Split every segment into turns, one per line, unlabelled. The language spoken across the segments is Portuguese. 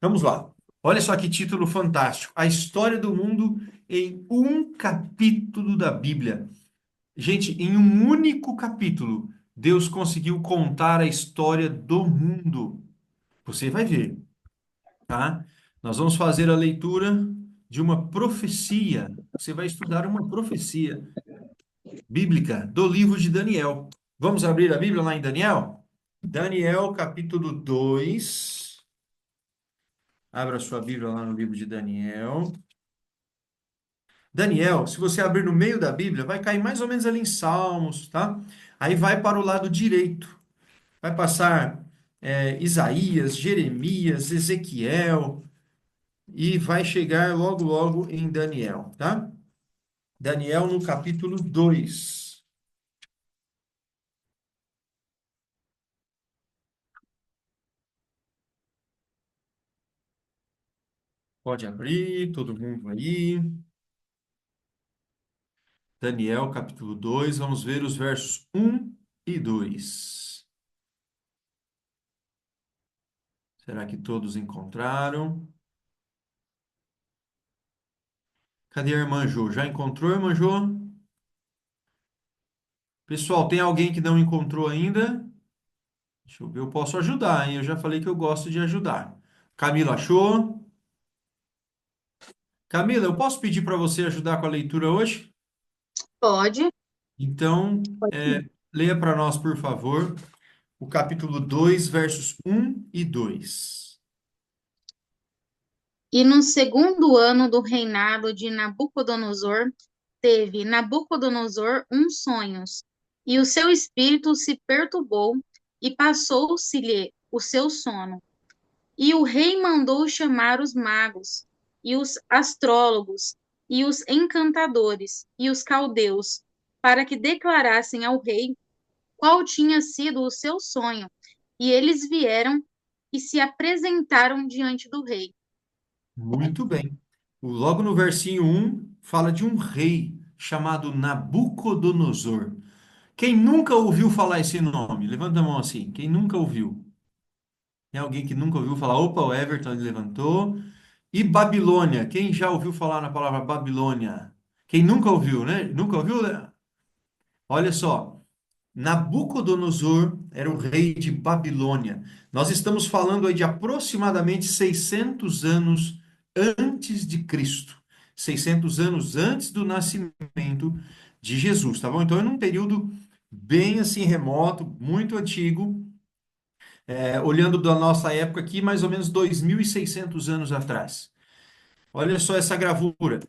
Vamos lá. Olha só que título fantástico. A história do mundo em um capítulo da Bíblia. Gente, em um único capítulo, Deus conseguiu contar a história do mundo. Você vai ver, tá? Nós vamos fazer a leitura de uma profecia. Você vai estudar uma profecia bíblica do livro de Daniel. Vamos abrir a Bíblia lá em Daniel? Daniel, capítulo 2. Abra sua Bíblia lá no livro de Daniel. Daniel, se você abrir no meio da Bíblia, vai cair mais ou menos ali em Salmos, tá? Aí vai para o lado direito. Vai passar Isaías, Jeremias, Ezequiel e vai chegar logo, logo em Daniel, tá? Daniel no capítulo 2. Pode abrir, todo mundo aí. Daniel, capítulo 2. Vamos ver os versos um e 2. Será que todos encontraram? Cadê a irmã Jô? Já encontrou, irmã Jô? Pessoal, tem alguém que não encontrou ainda? Deixa eu ver, eu posso ajudar, hein? Eu já falei que eu gosto de ajudar. Camila achou? Camila, eu posso pedir para você ajudar com a leitura hoje?
Pode.
Então, leia para nós, por favor, o capítulo 2, versos um e 2.
E no segundo ano do reinado de Nabucodonosor, teve Nabucodonosor uns sonhos, e o seu espírito se perturbou, e passou-se-lhe o seu sono. E o rei mandou chamar os magos, e os astrólogos, e os encantadores, e os caldeus, para que declarassem ao rei qual tinha sido o seu sonho. E eles vieram e se apresentaram diante do rei.
Muito bem. Logo no versinho um fala de um rei chamado Nabucodonosor. Quem nunca ouviu falar esse nome? Levanta a mão assim. Quem nunca ouviu? Tem alguém que nunca ouviu falar? Opa, o Everton ele levantou. E Babilônia? Quem já ouviu falar na palavra Babilônia? Quem nunca ouviu, né? Nunca ouviu, né? Olha só. Nabucodonosor era o rei de Babilônia. Nós estamos falando aí de aproximadamente 600 anos antes de Cristo. 600 anos antes do nascimento de Jesus, tá bom? Então é num período bem assim remoto, muito antigo, olhando da nossa época aqui, mais ou menos 2.600 anos atrás. Olha só essa gravura.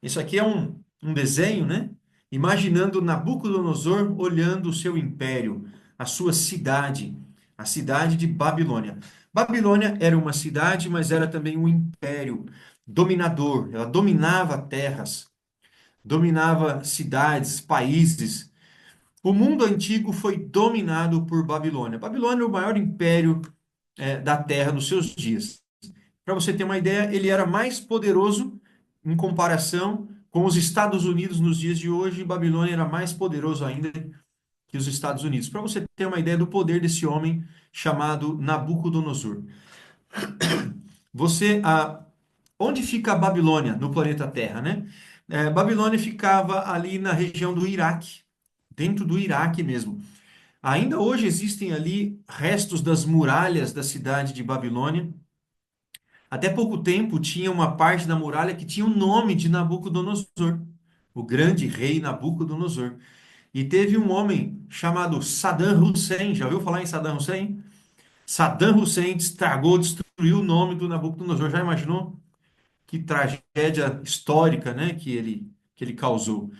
Isso aqui é um desenho, né? Imaginando Nabucodonosor olhando o seu império, a sua cidade, a cidade de Babilônia. Babilônia era uma cidade, mas era também um império dominador. Ela dominava terras, dominava cidades, países. O mundo antigo foi dominado por Babilônia. Babilônia é o maior império, da terra nos seus dias. Para você ter uma ideia, ele era mais poderoso em comparação com os Estados Unidos nos dias de hoje. Babilônia era mais poderoso ainda que os Estados Unidos. Para você ter uma ideia do poder desse homem chamado Nabucodonosor. Você, onde fica a Babilônia no planeta Terra, né? Babilônia ficava ali na região do Iraque, dentro do Iraque mesmo. Ainda hoje existem ali restos das muralhas da cidade de Babilônia. Até pouco tempo tinha uma parte da muralha que tinha o nome de Nabucodonosor, o grande rei Nabucodonosor. E teve um homem chamado Saddam Hussein, já ouviu falar em Saddam Hussein? Saddam Hussein estragou, destruiu o nome do Nabucodonosor. Já imaginou? Que tragédia histórica, né, que ele causou.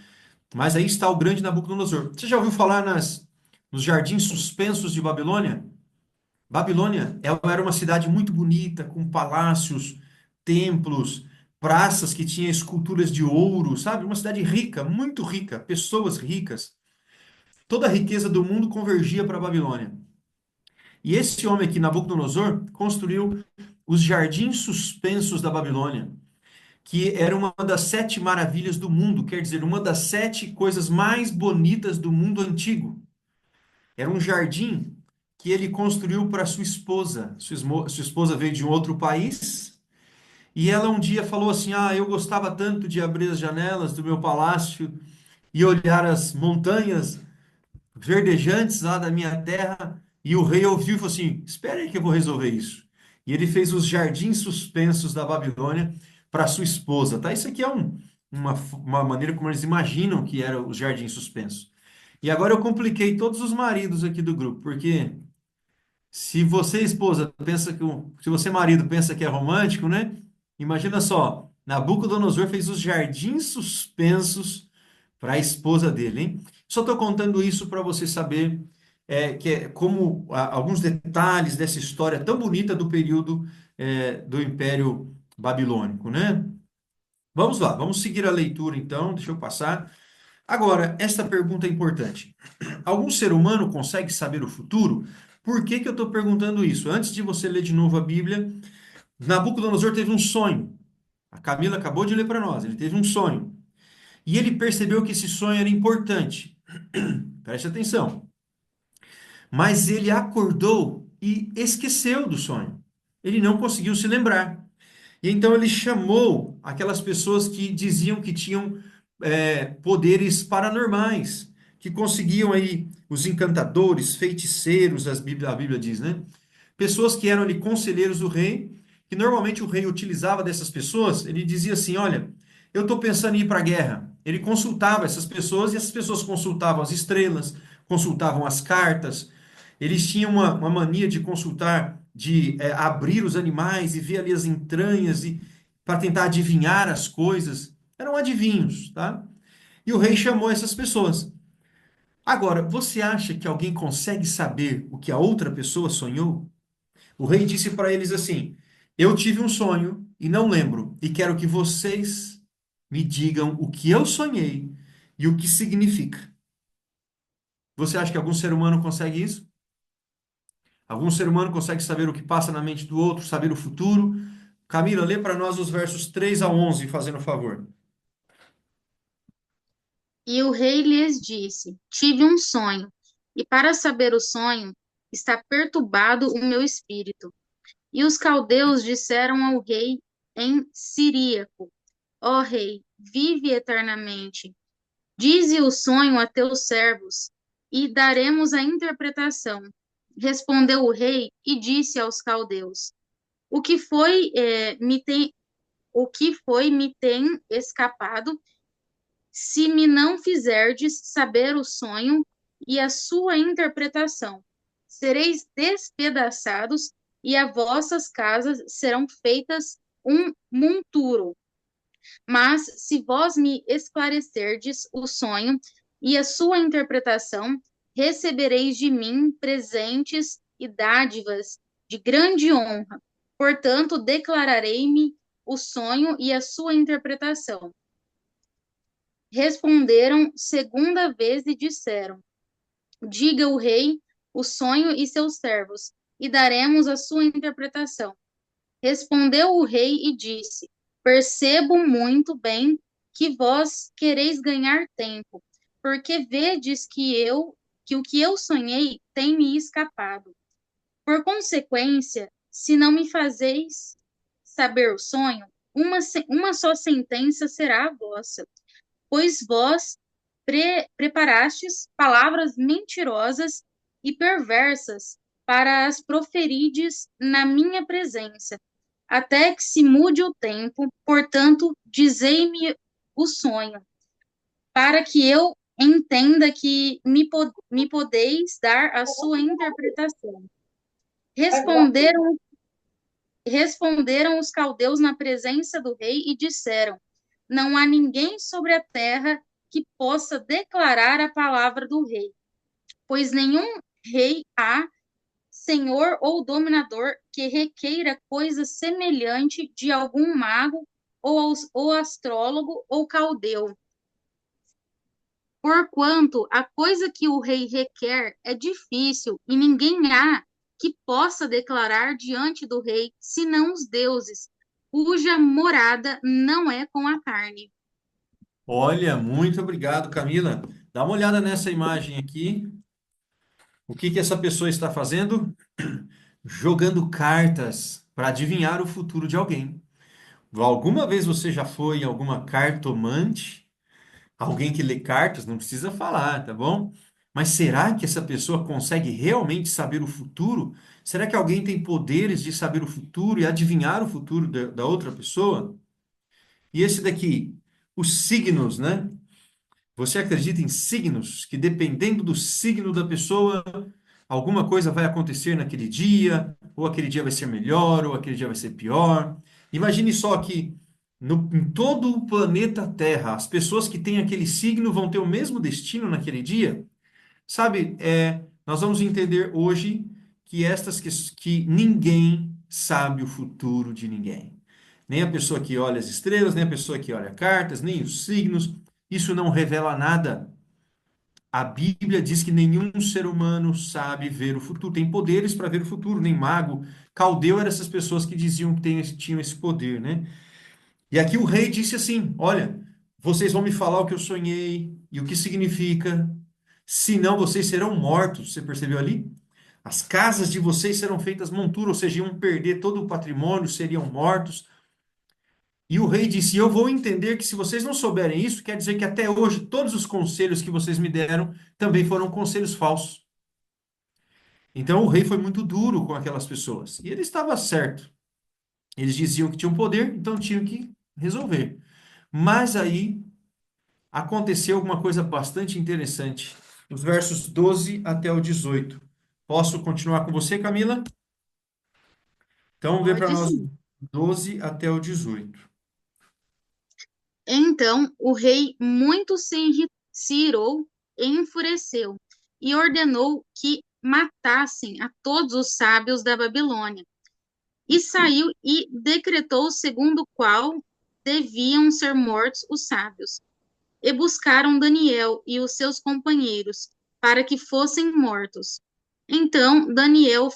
Mas aí está o grande Nabucodonosor. Você já ouviu falar nos jardins suspensos de Babilônia? Babilônia, ela era uma cidade muito bonita, com palácios, templos, praças que tinham esculturas de ouro, sabe? Uma cidade rica, muito rica, pessoas ricas. Toda a riqueza do mundo convergia para a Babilônia. E esse homem aqui, Nabucodonosor, construiu os jardins suspensos da Babilônia, que era uma das sete maravilhas do mundo, quer dizer, uma das sete coisas mais bonitas do mundo antigo. Era um jardim que ele construiu para sua esposa. Sua esposa veio de um outro país e ela um dia falou assim: Ah, eu gostava tanto de abrir as janelas do meu palácio e olhar as montanhas verdejantes lá da minha terra. E o rei ouviu e falou assim: Espera aí que eu vou resolver isso. E ele fez os jardins suspensos da Babilônia para sua esposa, tá? Isso aqui é uma maneira como eles imaginam que eram os jardins suspensos. E agora eu compliquei todos os maridos aqui do grupo, porque se você, esposa, pensa se você, marido, pensa que é romântico, né? Imagina só, Nabucodonosor fez os jardins suspensos para a esposa dele, hein? Só estou contando isso para você saber que é como alguns detalhes dessa história tão bonita do período do Império Babilônico, né? Vamos lá, vamos seguir a leitura então, deixa eu passar. Agora, esta pergunta é importante. Algum ser humano consegue saber o futuro? Por que que eu estou perguntando isso? Antes de você ler de novo a Bíblia, Nabucodonosor teve um sonho. A Camila acabou de ler para nós. Ele teve um sonho. E ele percebeu que esse sonho era importante. Preste atenção. Mas ele acordou e esqueceu do sonho. Ele não conseguiu se lembrar. E então ele chamou aquelas pessoas que diziam que tinham poderes paranormais, que conseguiam aí, os encantadores, feiticeiros, a Bíblia diz, né? Pessoas que eram ali conselheiros do rei, que normalmente o rei utilizava dessas pessoas, ele dizia assim: Olha, eu estou pensando em ir para a guerra. Ele consultava essas pessoas e essas pessoas consultavam as estrelas, consultavam as cartas. Eles tinham uma mania de consultar, de abrir os animais e ver ali as entranhas e para tentar adivinhar as coisas. Eram adivinhos, tá? E o rei chamou essas pessoas. Agora, você acha que alguém consegue saber o que a outra pessoa sonhou? O rei disse para eles assim: Eu tive um sonho e não lembro, e quero que vocês me digam o que eu sonhei e o que significa. Você acha que algum ser humano consegue isso? Algum ser humano consegue saber o que passa na mente do outro, saber o futuro? Camila, lê para nós os versos 3 a 11, fazendo favor.
E o rei lhes disse: Tive um sonho, e para saber o sonho, está perturbado o meu espírito. E os caldeus disseram ao rei em siríaco: Ó rei, vive eternamente. Dize o sonho a teus servos, e daremos a interpretação. Respondeu o rei e disse aos caldeus: O que foi, o que foi me tem escapado, se me não fizerdes saber o sonho e a sua interpretação. Sereis despedaçados e as vossas casas serão feitas um monturo. Mas se vós me esclarecerdes o sonho e a sua interpretação, recebereis de mim presentes e dádivas de grande honra. Portanto, declararei-me o sonho e a sua interpretação. Responderam segunda vez e disseram: Diga o rei o sonho e seus servos, e daremos a sua interpretação. Respondeu o rei e disse: Percebo muito bem que vós quereis ganhar tempo, porque vedes que o que eu sonhei tem me escapado. Por consequência, se não me fazeis saber o sonho, uma só sentença será a vossa, pois vós preparastes palavras mentirosas e perversas para as proferides na minha presença, até que se mude o tempo. Portanto, dizei-me o sonho, para que eu entenda que me podeis dar a sua interpretação. Responderam, responderam os caldeus na presença do rei e disseram: Não há ninguém sobre a terra que possa declarar a palavra do rei, pois nenhum rei há, senhor ou dominador, que requeira coisa semelhante de algum mago ou astrólogo ou caldeu. Porquanto a coisa que o rei requer é difícil, e ninguém há que possa declarar diante do rei, senão os deuses, cuja morada não é com a carne.
Olha, muito obrigado, Camila. Dá uma olhada nessa imagem aqui. O que que essa pessoa está fazendo? Jogando cartas para adivinhar o futuro de alguém. Alguma vez você já foi em alguma cartomante? Alguém que lê cartas? Não precisa falar, tá bom? Mas será que essa pessoa consegue realmente saber o futuro? Será que alguém tem poderes de saber o futuro e adivinhar o futuro da outra pessoa? E esse daqui, os signos, né? Você acredita em signos que, dependendo do signo da pessoa, alguma coisa vai acontecer naquele dia, ou aquele dia vai ser melhor, ou aquele dia vai ser pior? Imagine só que em todo o planeta Terra, as pessoas que têm aquele signo vão ter o mesmo destino naquele dia. Sabe, nós vamos entender hoje que ninguém sabe o futuro de ninguém. Nem a pessoa que olha as estrelas, nem a pessoa que olha cartas, nem os signos. Isso não revela nada. A Bíblia diz que nenhum ser humano sabe ver o futuro, tem poderes para ver o futuro, nem mago. Caldeu eram essas pessoas que diziam que tinham esse poder, né? E aqui o rei disse assim: Olha, vocês vão me falar o que eu sonhei e o que significa, senão vocês serão mortos. Você percebeu ali? As casas de vocês serão feitas montura, ou seja, iam perder todo o patrimônio, seriam mortos. E o rei disse: Eu vou entender que se vocês não souberem isso, quer dizer que até hoje todos os conselhos que vocês me deram também foram conselhos falsos. Então o rei foi muito duro com aquelas pessoas. E ele estava certo. Eles diziam que tinham poder, então tinham que resolver. Mas aí aconteceu alguma coisa bastante interessante. Os versos 12 até o 18. Posso continuar com você, Camila? Então, vê para
Pode
nós
sim.
12 até o 18.
Então o rei muito se irou e enfureceu, e ordenou que matassem a todos os sábios da Babilônia. E saiu e decretou segundo o qual deviam ser mortos os sábios. E buscaram Daniel e os seus companheiros, para que fossem mortos. Então Daniel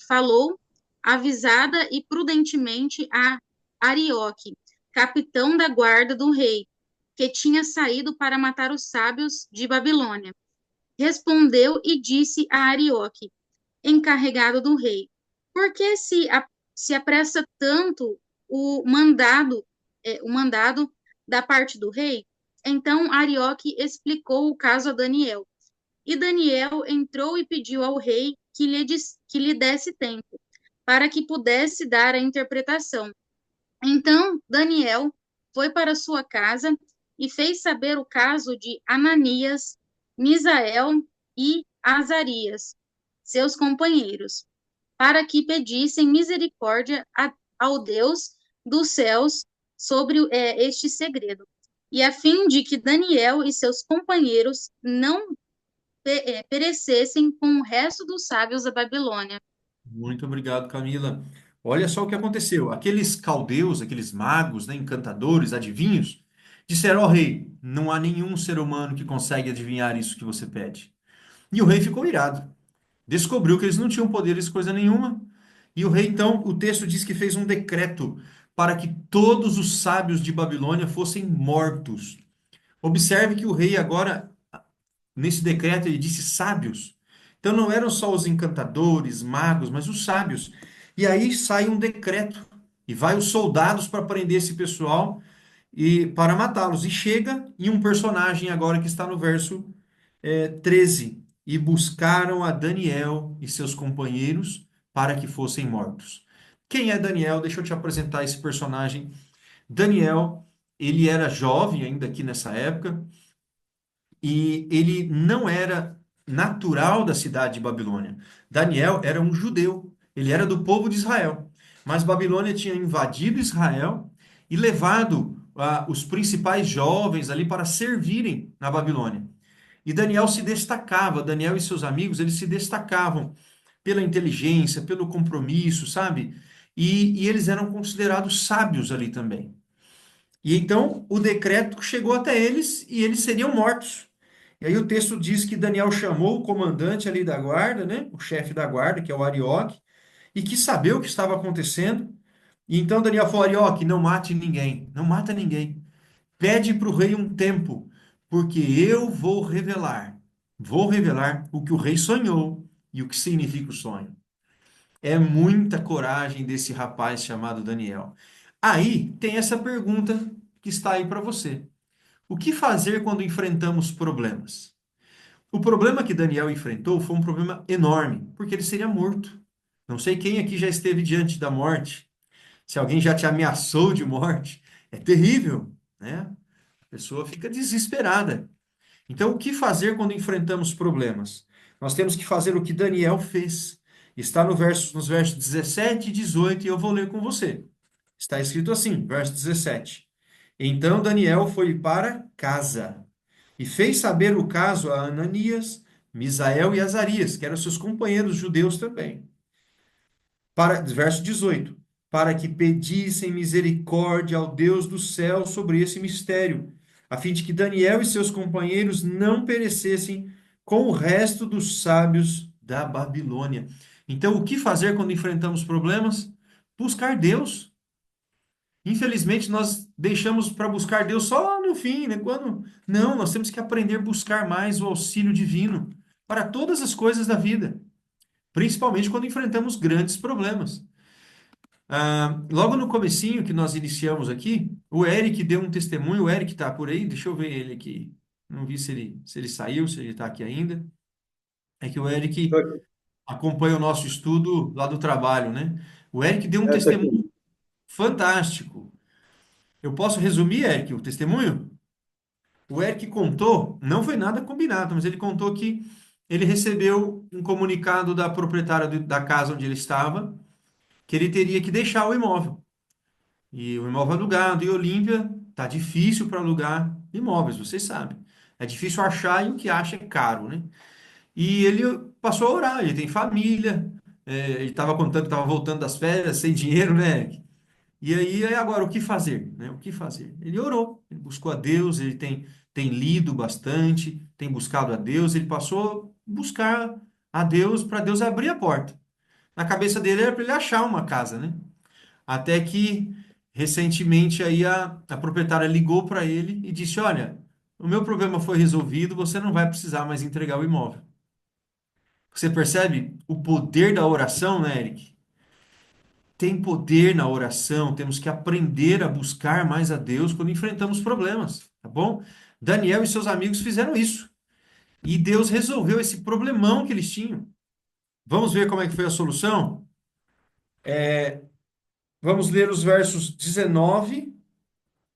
falou avisada e prudentemente a Arioque, capitão da guarda do rei, que tinha saído para matar os sábios de Babilônia. Respondeu e disse a Arioque, encarregado do rei, por que se apressa tanto o mandado da parte do rei? Então Arioque explicou o caso a Daniel. E Daniel entrou e pediu ao rei que lhe desse tempo, para que pudesse dar a interpretação. Então Daniel foi para sua casa e fez saber o caso de Ananias, Misael e Azarias, seus companheiros, para que pedissem misericórdia ao Deus dos céus sobre este segredo, e a fim de que Daniel e seus companheiros não perecessem com o resto dos sábios da Babilônia.
Muito obrigado, Camila. Olha só o que aconteceu. Aqueles caldeus, aqueles magos, né, encantadores, adivinhos, disseram ao rei: Não há nenhum ser humano que consegue adivinhar isso que você pede. E o rei ficou irado. Descobriu que eles não tinham poderes, coisa nenhuma. E o rei, então, o texto diz que fez um decreto para que todos os sábios de Babilônia fossem mortos. Observe que o rei agora, nesse decreto, ele disse sábios. Então não eram só os encantadores, magos, mas os sábios. E aí sai um decreto e vai os soldados para prender esse pessoal e para matá-los. E chega em um personagem agora que está no verso 13. E buscaram a Daniel e seus companheiros para que fossem mortos. Quem é Daniel? Deixa eu te apresentar esse personagem. Daniel, ele era jovem ainda aqui nessa época e ele não era natural da cidade de Babilônia. Daniel era um judeu, ele era do povo de Israel, mas Babilônia tinha invadido Israel e levado os principais jovens ali para servirem na Babilônia. E Daniel se destacava, Daniel e seus amigos, eles se destacavam pela inteligência, pelo compromisso, sabe? E eles eram considerados sábios ali também. E então o decreto chegou até eles e eles seriam mortos. E aí o texto diz que Daniel chamou o comandante ali da guarda, né? O chefe da guarda, que é o Arioque, e quis saber o que estava acontecendo. E então Daniel falou: Arioque, não mate ninguém, não mata ninguém. Pede para o rei um tempo, porque eu vou revelar. Vou revelar o que o rei sonhou e o que significa o sonho. É muita coragem desse rapaz chamado Daniel. Aí tem essa pergunta que está aí para você. O que fazer quando enfrentamos problemas? O problema que Daniel enfrentou foi um problema enorme, porque ele seria morto. Não sei quem aqui já esteve diante da morte. Se alguém já te ameaçou de morte, é terrível, né? A pessoa fica desesperada. Então, o que fazer quando enfrentamos problemas? Nós temos que fazer o que Daniel fez. Está no nos versos 17 e 18, e eu vou ler com você. Está escrito assim, verso 17. Então Daniel foi para casa e fez saber o caso a Ananias, Misael e Azarias, que eram seus companheiros judeus também. Verso 18, para que pedissem misericórdia ao Deus do céu sobre esse mistério, a fim de que Daniel e seus companheiros não perecessem com o resto dos sábios da Babilônia. Então, o que fazer quando enfrentamos problemas? Buscar Deus. Infelizmente, nós deixamos para buscar Deus só lá no fim, né? Quando... Não, nós temos que aprender a buscar mais o auxílio divino para todas as coisas da vida, principalmente quando enfrentamos grandes problemas. Logo no comecinho que nós iniciamos aqui, o Eric deu um testemunho. O Eric está por aí, deixa eu ver ele aqui. Não vi se ele saiu, se ele está aqui ainda. É que o
Tô
Eric
aqui.
acompanha o nosso estudo lá do trabalho, né? O Eric deu um
Tô
testemunho
aqui.
fantástico. Eu posso resumir, Eric, o testemunho? O Eric contou, não foi nada combinado, mas ele contou que ele recebeu um comunicado da proprietária da casa onde ele estava, que ele teria que deixar o imóvel. E o imóvel alugado em Olímpia tá difícil para alugar imóveis, vocês sabem. É difícil achar e o que acha é caro, né? E ele passou a orar, ele tem família, ele estava contando que estava voltando das férias sem dinheiro, né? E aí agora, o que fazer, né? O que fazer? Ele orou, ele buscou a Deus, ele tem lido bastante, tem buscado a Deus, ele passou a buscar a Deus para Deus abrir a porta. Na cabeça dele era para ele achar uma casa, né? Até que recentemente aí a proprietária ligou para ele e disse: Olha, o meu problema foi resolvido, você não vai precisar mais entregar o imóvel. Você percebe o poder da oração, né, Eric? Tem poder na oração, temos que aprender a buscar mais a Deus quando enfrentamos problemas, tá bom? Daniel e seus amigos fizeram isso. E Deus resolveu esse problemão que eles tinham. Vamos ver como é que foi a solução? Vamos ler os versos 19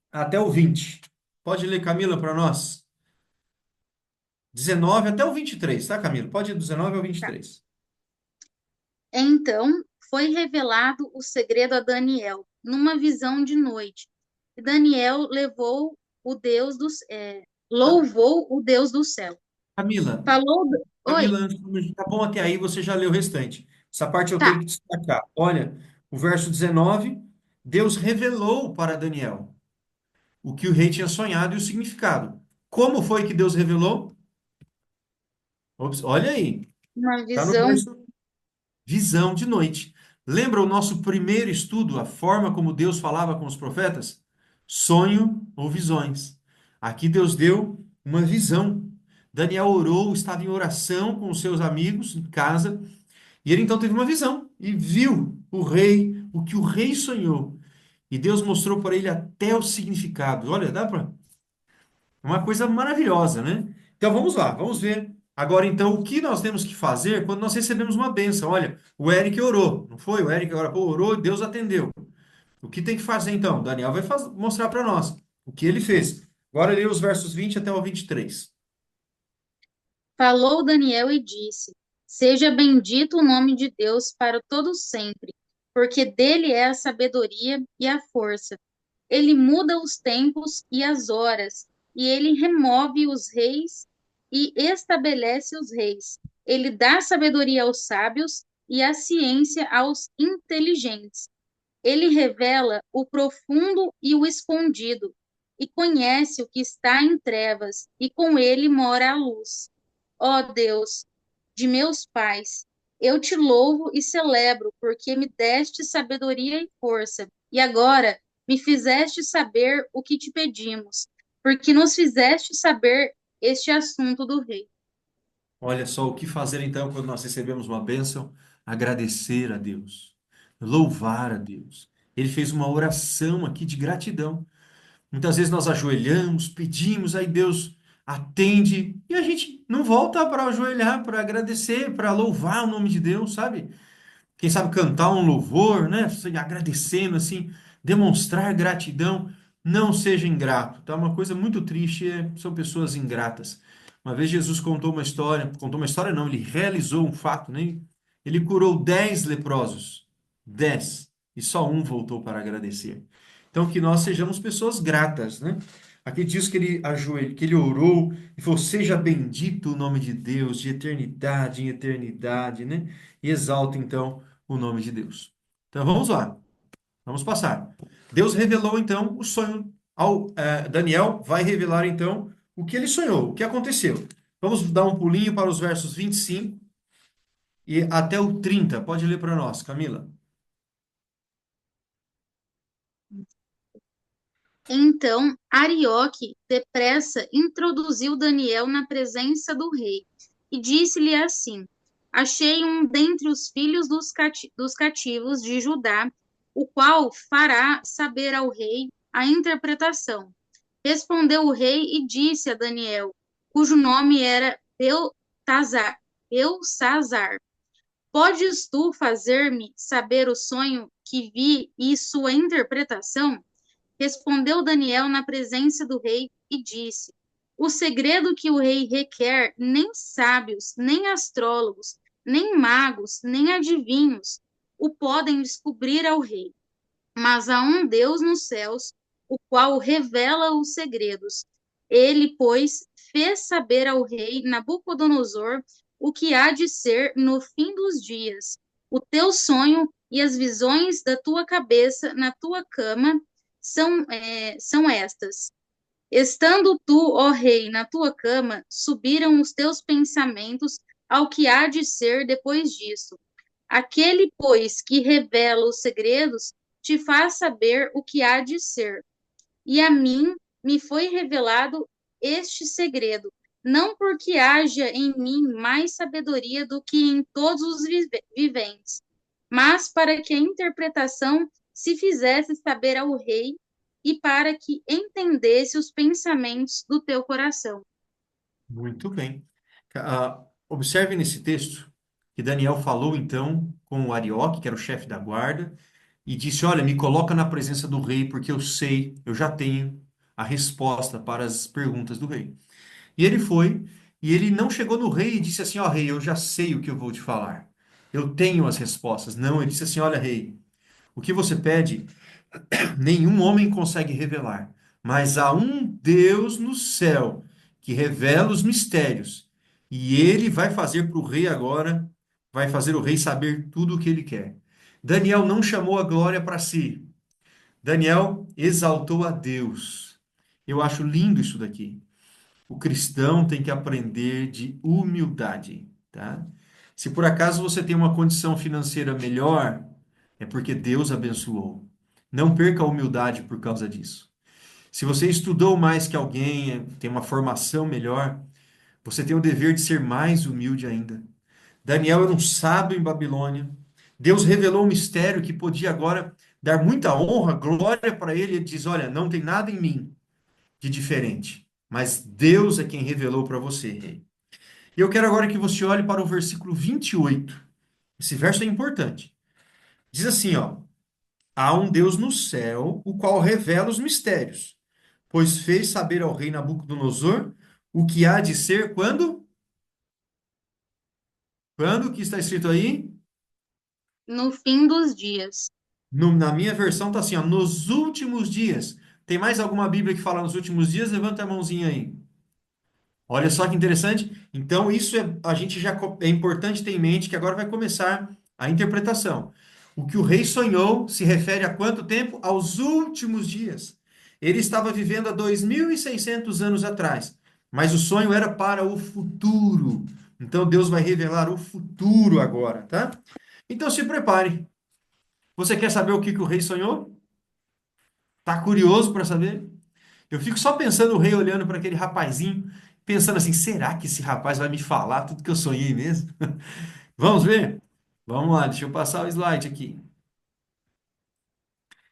até o 20. Pode ler, Camila, para nós. 19 até o 23, tá, Camila? Pode ir do 19 ao
Tá.
23.
Então foi revelado o segredo a Daniel, numa visão de noite. E Daniel
Tá.
louvou o Deus do céu.
Camila,
Falou, oi,
Camila, tá bom até aí, você já leu o restante. Essa parte eu
tá,
tenho que destacar. Olha, o verso 19, Deus revelou para Daniel o que o rei tinha sonhado e o significado. Como foi que Deus revelou? Ops, olha aí,
uma
tá no
visão.
verso visão de noite. Lembra o nosso primeiro estudo, a forma como Deus falava com os profetas? Sonho ou visões. Aqui Deus deu uma visão. Daniel orou, estava em oração com os seus amigos em casa, e ele então teve uma visão e viu o rei, o que o rei sonhou. E Deus mostrou para ele até o significado. Olha, dá para uma coisa maravilhosa, né? Então vamos lá, vamos ver. Agora, então, o que nós temos que fazer quando nós recebemos uma bênção? Olha, o Eric orou, não foi? O Eric agora pô, orou e Deus atendeu. O que tem que fazer então? Daniel vai mostrar para nós o que ele fez. Agora lê os versos 20 até o 23.
Falou Daniel e disse: Seja bendito o nome de Deus para todo sempre, porque dele é a sabedoria e a força. Ele muda os tempos e as horas, e ele remove os reis e estabelece os reis. Ele dá sabedoria aos sábios e a ciência aos inteligentes. Ele revela o profundo e o escondido, e conhece o que está em trevas, e com ele mora a luz. Ó Deus de meus pais, eu te louvo e celebro, porque me deste sabedoria e força, e agora me fizeste saber o que te pedimos, porque nos fizeste saber este assunto do rei.
Olha só o que fazer então quando nós recebemos uma bênção: agradecer a Deus, louvar a Deus. Ele fez uma oração aqui de gratidão. Muitas vezes nós ajoelhamos, pedimos, aí Deus atende e a gente não volta para ajoelhar, para agradecer, para louvar o nome de Deus, sabe? Quem sabe cantar um louvor, né? Assim, agradecendo, assim, demonstrar gratidão. Não seja ingrato, tá? Uma coisa muito triste são pessoas ingratas. Uma vez Jesus contou uma história não, ele realizou um fato, né? Ele curou 10 leprosos, 10, e só um voltou para agradecer. Então, que nós sejamos pessoas gratas, né? Aqui diz que ele ajoelhou, que ele orou e falou: seja bendito o nome de Deus, de eternidade em eternidade, né? E exalta então o nome de Deus. Então vamos lá, vamos passar. Deus revelou então o sonho ao Daniel, vai revelar então o que ele sonhou, o que aconteceu. Vamos dar um pulinho para os versos 25 e até o 30. Pode ler para nós, Camila.
Então Arioque depressa introduziu Daniel na presença do rei e disse-lhe assim: achei um dentre os filhos dos cativos de Judá, o qual fará saber ao rei a interpretação. Respondeu o rei e disse a Daniel, cujo nome era Belsazar: podes tu fazer-me saber o sonho que vi e sua interpretação? Respondeu Daniel na presença do rei e disse: o segredo que o rei requer, nem sábios, nem astrólogos, nem magos, nem adivinhos o podem descobrir ao rei. Mas há um Deus nos céus, o qual revela os segredos. Ele, pois, fez saber ao rei Nabucodonosor o que há de ser no fim dos dias. O teu sonho e as visões da tua cabeça na tua cama são estas. Estando tu, ó rei, na tua cama, subiram os teus pensamentos ao que há de ser depois disso. Aquele, pois, que revela os segredos, te faz saber o que há de ser. E a mim me foi revelado este segredo, não porque haja em mim mais sabedoria do que em todos os viventes, mas para que a interpretação se fizesse saber ao rei e para que entendesse os pensamentos do teu coração.
Muito bem. Observe nesse texto que Daniel falou então com o Arioque, que era o chefe da guarda, e disse: olha, me coloca na presença do rei, porque eu sei, eu já tenho a resposta para as perguntas do rei. E ele foi, e ele não chegou no rei e disse assim: ó, rei, eu já sei o que eu vou te falar. Eu tenho as respostas. Não, ele disse assim: olha, rei, o que você pede, nenhum homem consegue revelar, mas há um Deus no céu que revela os mistérios. E ele vai fazer para o rei agora, vai fazer o rei saber tudo o que ele quer. Daniel não chamou a glória para si. Daniel exaltou a Deus. Eu acho lindo isso daqui. O cristão tem que aprender de humildade, tá? Se por acaso você tem uma condição financeira melhor, é porque Deus abençoou. Não perca a humildade por causa disso. Se você estudou mais que alguém, tem uma formação melhor, você tem o dever de ser mais humilde ainda. Daniel era um sábio em Babilônia. Deus revelou um mistério que podia agora dar muita honra, glória para ele. Ele diz: olha, não tem nada em mim de diferente, mas Deus é quem revelou para você, rei. E eu quero agora que você olhe para o versículo 28. Esse verso é importante. Diz assim, ó: há um Deus no céu, o qual revela os mistérios, pois fez saber ao rei Nabucodonosor o que há de ser quando? Quando que está escrito aí?
No fim dos dias.
Na minha versão está assim, ó, nos últimos dias. Tem mais alguma Bíblia que fala nos últimos dias? Levanta a mãozinha aí. Olha só que interessante. Então, a gente já é importante ter em mente que agora vai começar a interpretação. O que o rei sonhou se refere a quanto tempo? Aos últimos dias. Ele estava vivendo há 2.600 anos atrás, mas o sonho era para o futuro. Então, Deus vai revelar o futuro agora, tá? Então, se prepare. Você quer saber o que o rei sonhou? Tá curioso para saber? Eu fico só pensando o rei olhando para aquele rapazinho, pensando assim: será que esse rapaz vai me falar tudo que eu sonhei mesmo? Vamos ver? Vamos lá, deixa eu passar o slide aqui.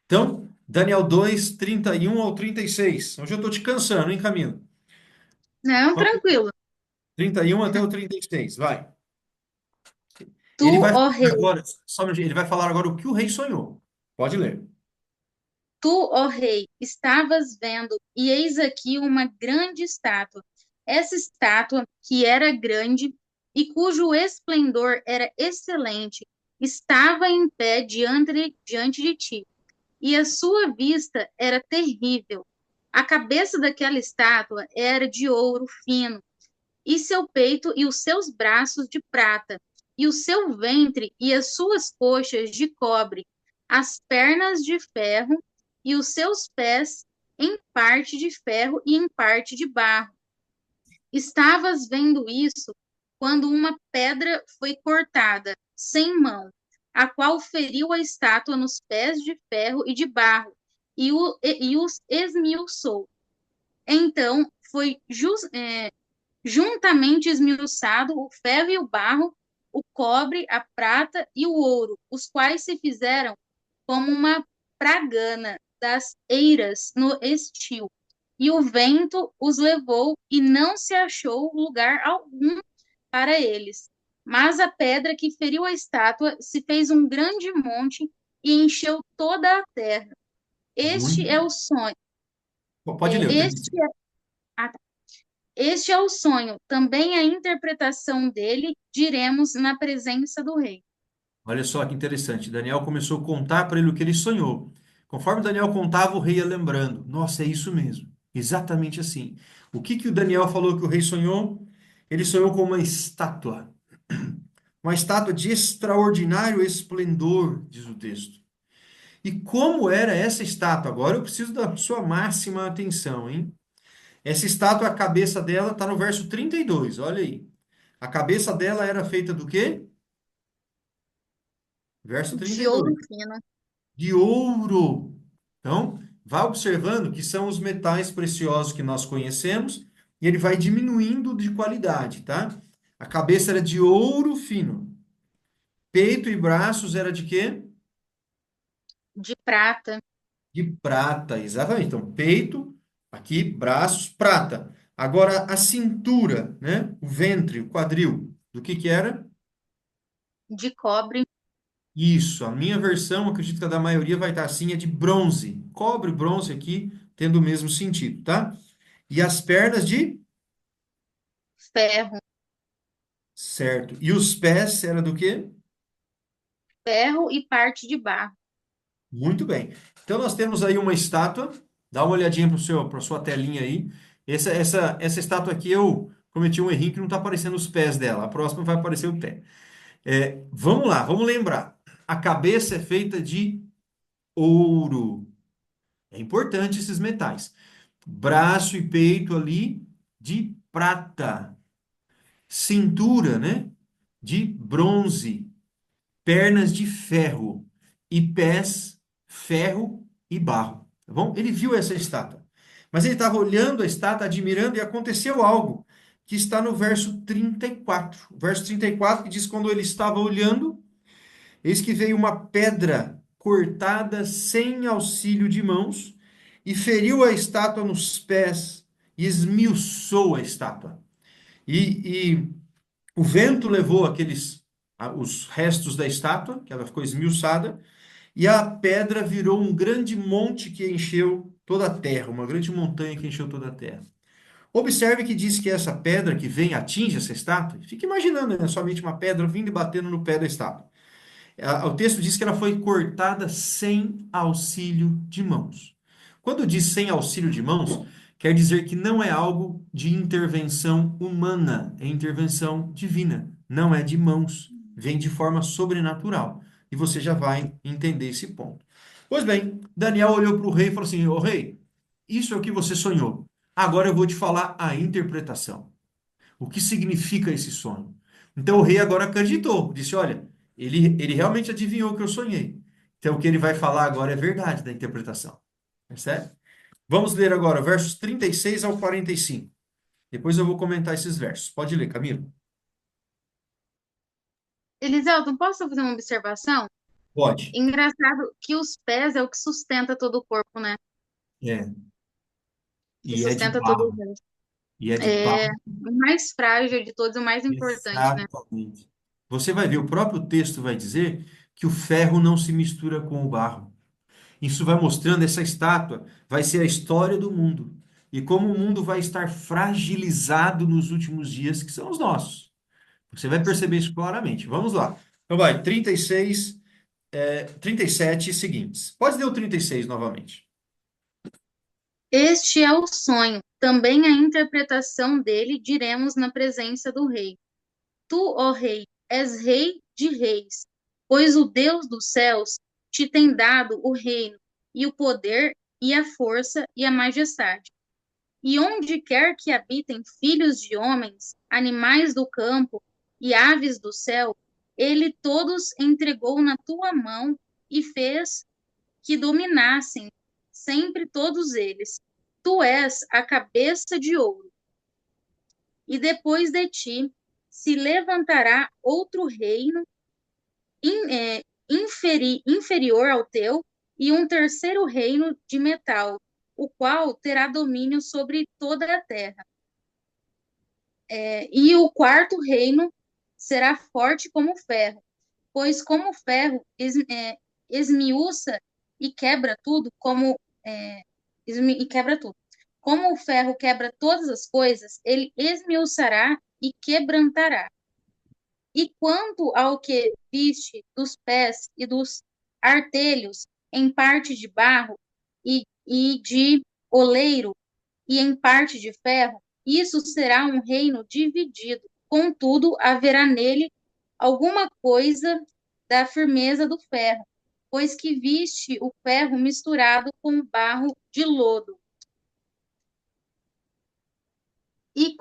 Então, Daniel 2, 31 ao 36. Hoje eu estou te cansando, hein, Camila?
Não, tranquilo.
31 até o 36, vai.
Tu,
Ele vai
ó
falar
rei,
agora, só um minutinho, ele vai falar agora o que o rei sonhou. Pode ler.
tu, ó rei, estavas vendo, e eis aqui uma grande estátua. Essa estátua, que era grande e cujo esplendor era excelente, estava em pé diante de ti, e a sua vista era terrível. A cabeça daquela estátua era de ouro fino, e seu peito e os seus braços de prata, e o seu ventre e as suas coxas de cobre, as pernas de ferro, e os seus pés em parte de ferro e em parte de barro. Estavas vendo isso quando uma pedra foi cortada, sem mão, a qual feriu a estátua nos pés de ferro e de barro, e os esmiuçou. Então foi juntamente esmiuçado o ferro e o barro, o cobre, a prata e o ouro, os quais se fizeram como uma pragana das eiras no estio. E o vento os levou, e não se achou lugar algum para eles. Mas a pedra que feriu a estátua se fez um grande monte e encheu toda a terra. Este
Muito.
é o sonho.
Pode ler o
Este
36.
é, ah, tá. Este é o sonho, também a interpretação dele, diremos na presença do rei.
Olha só que interessante. Daniel começou a contar para ele o que ele sonhou. Conforme Daniel contava, o rei ia lembrando. Nossa, é isso mesmo. Exatamente assim. O que que o Daniel falou que o rei sonhou? Ele sonhou com uma estátua. Uma estátua de extraordinário esplendor, diz o texto. E como era essa estátua? Agora eu preciso da sua máxima atenção, hein? Essa estátua, a cabeça dela está no verso 32. Olha aí. A cabeça dela era feita do quê? Verso
De ouro
32.
fino,
De ouro. Então, vá observando que são os metais preciosos que nós conhecemos e ele vai diminuindo de qualidade, tá? A cabeça era de ouro fino. Peito e braços era de quê?
de prata,
De prata, exatamente. Então, peito, aqui, braços, prata. Agora, a cintura, né? O ventre, o quadril, do que era?
de cobre,
Isso, a minha versão, acredito que a da maioria vai estar assim, é de bronze. Cobre, bronze aqui, tendo o mesmo sentido, tá? E as pernas de?
ferro,
Certo. E os pés era do quê?
ferro e parte de barro.
Muito bem. Então nós temos aí uma estátua. Dá uma olhadinha para sua telinha aí. Essa estátua aqui eu cometi um errinho que não está aparecendo os pés dela. A próxima vai aparecer o pé. Vamos lá, vamos lembrar. A cabeça é feita de ouro. É importante esses metais. Braço e peito ali de prata. Cintura, né? De bronze. Pernas de ferro e pés, ferro e barro. Tá bom? Ele viu essa estátua. Mas ele estava olhando a estátua, admirando, e aconteceu algo que está no verso 34. O verso 34 que diz: quando ele estava olhando, eis que veio uma pedra cortada sem auxílio de mãos e feriu a estátua nos pés e esmiuçou a estátua. E o vento levou os restos da estátua, que ela ficou esmiuçada, e a pedra virou um grande monte que encheu toda a terra, uma grande montanha que encheu toda a terra. Observe que diz que essa pedra que vem atinge essa estátua. Fica imaginando, né, somente uma pedra vindo e batendo no pé da estátua. O texto diz que ela foi cortada sem auxílio de mãos. Quando diz sem auxílio de mãos, quer dizer que não é algo de intervenção humana, é intervenção divina. Não é de mãos, vem de forma sobrenatural. E você já vai entender esse ponto. Pois bem, Daniel olhou para o rei e falou assim: Ô rei, isso é o que você sonhou. Agora eu vou te falar a interpretação. O que significa esse sonho? Então o rei agora acreditou, disse: Olha, ele realmente adivinhou o que eu sonhei. Então o que ele vai falar agora é verdade da interpretação. Percebe? Vamos ler agora versos 36 ao 45. Depois eu vou comentar esses versos. Pode ler, Camilo.
Eliseu, posso fazer uma observação?
Pode.
Engraçado que os pés é o que sustenta todo o corpo, né?
É.
Que
E é de
sustenta todo o
barro.
resto.
E é de
É
barro.
o mais frágil de todos, o mais importante, né?
Exatamente. Você vai ver, o próprio texto vai dizer que o ferro não se mistura com o barro. Isso vai mostrando, essa estátua vai ser a história do mundo. E como o mundo vai estar fragilizado nos últimos dias, que são os nossos. Você vai
Sim.
perceber isso claramente. Vamos lá. Então vai, 36, 37 seguintes. Pode ler o 36 novamente.
Este é o sonho, também a interpretação dele diremos na presença do rei. Tu, ó rei, és rei de reis, pois o Deus dos céus te tem dado o reino, e o poder, e a força, e a majestade. E onde quer que habitem filhos de homens, animais do campo e aves do céu, ele todos entregou na tua mão e fez que dominassem sempre todos eles. Tu és a cabeça de ouro, e depois de ti se levantará outro reino inferior ao teu, e um terceiro reino de metal, o qual terá domínio sobre toda a terra. E o quarto reino será forte como ferro, pois como o ferro esmiuça e quebra tudo, e quebra tudo. Como o ferro quebra todas as coisas, ele esmiuçará e quebrantará. E quanto ao que viste dos pés e dos artelhos, em parte de barro e de oleiro, e em parte de ferro, isso será um reino dividido. Contudo, haverá nele alguma coisa da firmeza do ferro, pois que viste o ferro misturado com o barro de lodo. E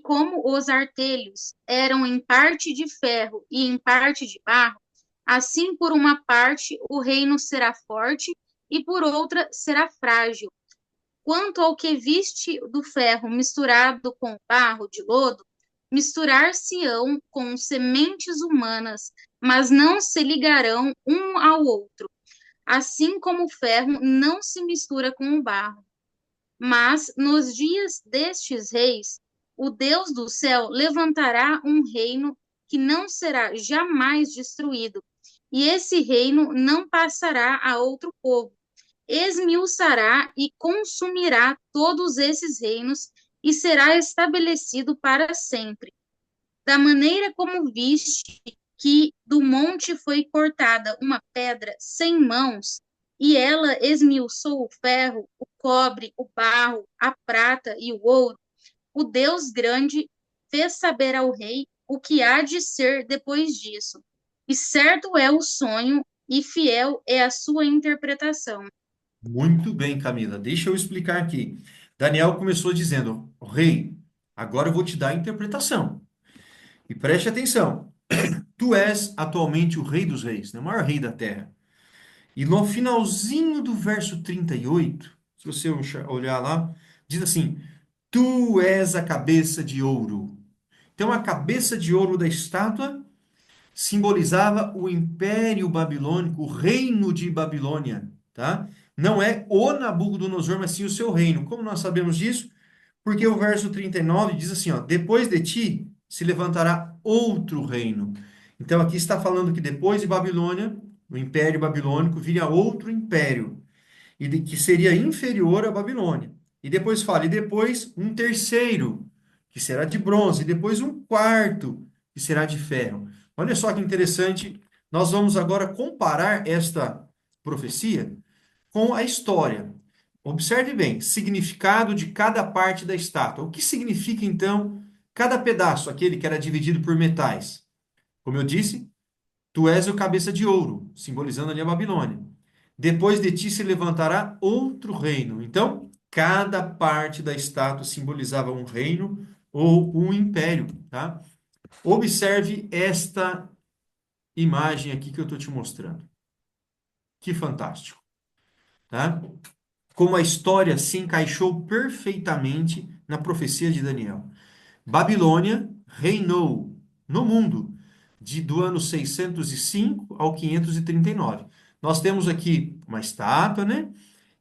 como os artelhos eram em parte de ferro e em parte de barro, assim por uma parte o reino será forte e por outra será frágil. Quanto ao que viste do ferro misturado com barro de lodo, misturar-se-ão com sementes humanas, mas não se ligarão um ao outro, assim como o ferro não se mistura com o barro. Mas nos dias destes reis, o Deus do céu levantará um reino que não será jamais destruído, e esse reino não passará a outro povo. Esmiuçará e consumirá todos esses reinos e será estabelecido para sempre. Da maneira como viste que do monte foi cortada uma pedra sem mãos, e ela esmiuçou o ferro, o cobre, o barro, a prata e o ouro, o Deus grande fez saber ao rei o que há de ser depois disso. E certo é o sonho, e fiel é a sua interpretação.
Muito bem, Camila. Deixa eu explicar aqui. Daniel começou dizendo: Rei, agora eu vou te dar a interpretação. E preste atenção. Tu és atualmente o Rei dos Reis, né? O maior rei da terra. E no finalzinho do verso 38, se você olhar lá, diz assim: Tu és a cabeça de ouro. Então, a cabeça de ouro da estátua simbolizava o Império Babilônico, o reino de Babilônia, tá? Não é o Nabucodonosor, mas sim o seu reino. Como nós sabemos disso? Porque o verso 39 diz assim, ó: Depois de ti se levantará outro reino. Então, aqui está falando que depois de Babilônia, o Império Babilônico, viria outro império que seria inferior à Babilônia. E depois fala, e depois um terceiro, que será de bronze, e depois um quarto, que será de ferro. Olha só que interessante, nós vamos agora comparar esta profecia com a história. Observe bem, significado de cada parte da estátua. O que significa então cada pedaço, aquele que era dividido por metais? Como eu disse, tu és o cabeça de ouro, simbolizando ali a Babilônia. Depois de ti se levantará outro reino. Então, cada parte da estátua simbolizava um reino ou um império, tá? Observe esta imagem aqui que eu estou te mostrando. Que fantástico, tá? Como a história se encaixou perfeitamente na profecia de Daniel. Babilônia reinou no mundo do ano 605 ao 539. Nós temos aqui uma estátua, né?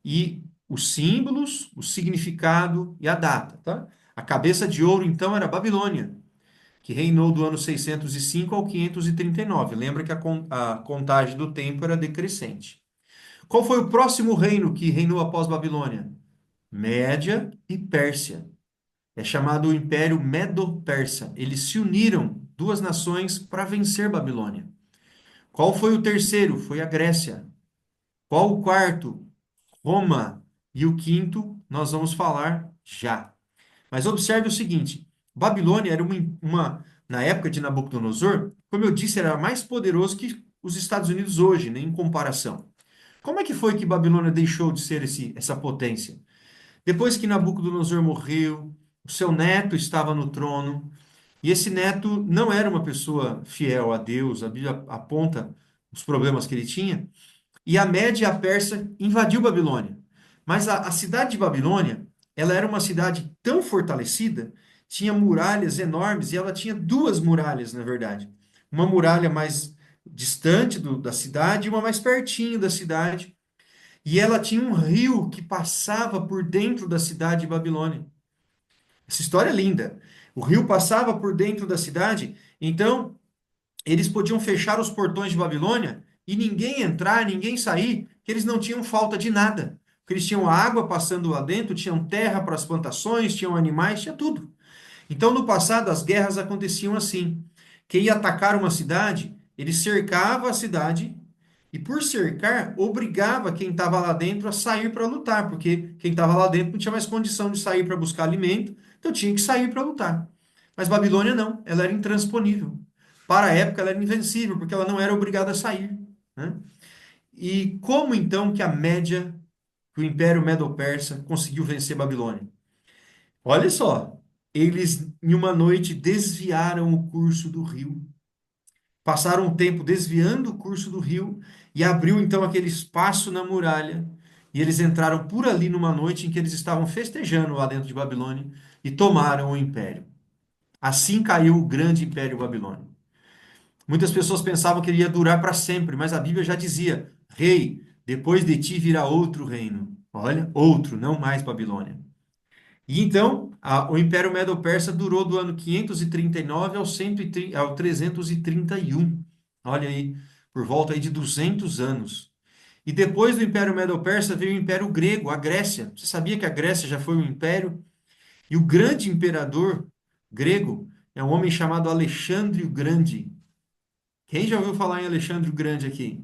E os símbolos, o significado e a data, tá? A cabeça de ouro, então, era Babilônia, que reinou do ano 605 ao 539. Lembra que a contagem do tempo era decrescente. Qual foi o próximo reino que reinou após Babilônia? Média e Pérsia. É chamado o Império Medo-Persa. Eles se uniram, duas nações, para vencer Babilônia. Qual foi o terceiro? Foi a Grécia. Qual o quarto? Roma. E o quinto, nós vamos falar já. Mas observe o seguinte: Babilônia era na época de Nabucodonosor, como eu disse, era mais poderoso que os Estados Unidos hoje, né, em comparação. Como é que foi que Babilônia deixou de ser essa potência? Depois que Nabucodonosor morreu, o seu neto estava no trono, e esse neto não era uma pessoa fiel a Deus, a Bíblia aponta os problemas que ele tinha, e a Média e a Pérsia invadiu Babilônia. Mas a cidade de Babilônia, ela era uma cidade tão fortalecida, tinha muralhas enormes, e ela tinha duas muralhas, na verdade. Uma muralha mais distante da cidade e uma mais pertinho da cidade. E ela tinha um rio que passava por dentro da cidade de Babilônia. Essa história é linda. O rio passava por dentro da cidade, então eles podiam fechar os portões de Babilônia e ninguém entrar, ninguém sair, que eles não tinham falta de nada. Porque eles tinham água passando lá dentro, tinham terra para as plantações, tinham animais, tinha tudo. Então, no passado, as guerras aconteciam assim. Quem ia atacar uma cidade, ele cercava a cidade e, por cercar, obrigava quem estava lá dentro a sair para lutar, porque quem estava lá dentro não tinha mais condição de sair para buscar alimento, então tinha que sair para lutar. Mas Babilônia não, ela era intransponível. Para a época, ela era invencível, porque ela não era obrigada a sair, né? E como então que que o Império Medo-Persa conseguiu vencer Babilônia? Olha só, eles em uma noite desviaram o curso do rio. Passaram um tempo desviando o curso do rio e abriu então aquele espaço na muralha. E eles entraram por ali numa noite em que eles estavam festejando lá dentro de Babilônia e tomaram o império. Assim caiu o grande império babilônico. Muitas pessoas pensavam que ele ia durar para sempre, mas a Bíblia já dizia: Rei, depois de ti virá outro reino. Olha, outro, não mais Babilônia. E então, o Império Medo-Persa durou do ano 539 ao 331. Olha aí, por volta aí de 200 anos. E depois do Império Medo-Persa veio o Império Grego, a Grécia. Você sabia que a Grécia já foi um império? E o grande imperador grego é um homem chamado Alexandre o Grande. Quem já ouviu falar em Alexandre o Grande aqui?